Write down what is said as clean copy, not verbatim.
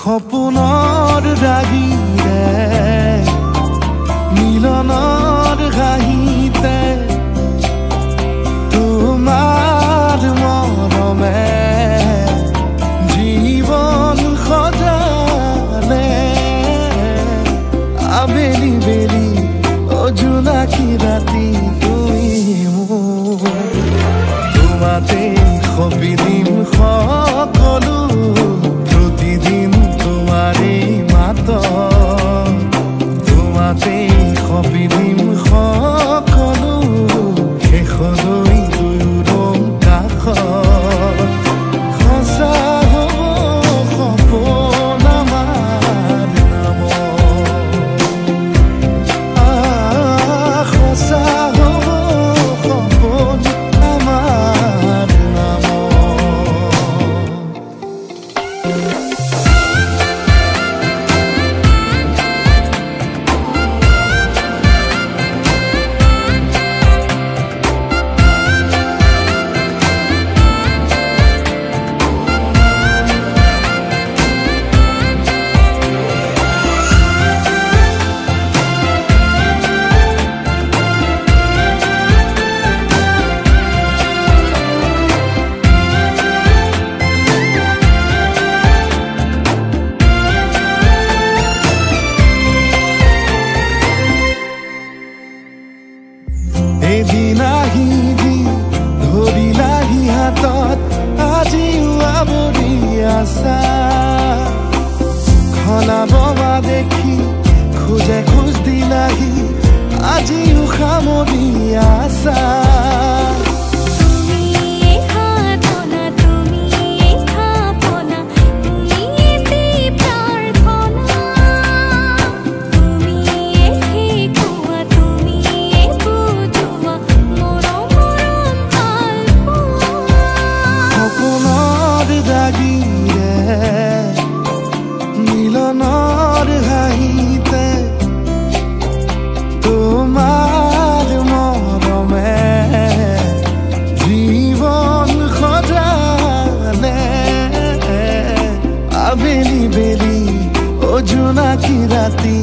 সপোনৰ ৰাগিৰে মিলনৰ হাঁহিতে তোমাৰ মৰমে জীৱন সজালে আবেলি বেলি জোনাকী ৰাতি তুমি মোৰ তোমাতে সবিদিন সকলো প্ৰতিদিন তোমাৰে মাত তোমাতে সবিদিন সকলো শেষলৈ দুয়োদম কাষত সঁচা হ'ব সপোন আমাৰ নামত সঁচা হ'ব সপোন আমাৰ এদিন আহিবি ধৰিলাহি হাতত আজিও আৱৰি আছা খলাব দেখি খোজে খোজ দিলাহি আজিও সামৰি আছা মিলনৰ হাঁহিতে তোমাৰ মৰমে জীৱন সজালে আবেলি বেলি জোনাকী ৰাতি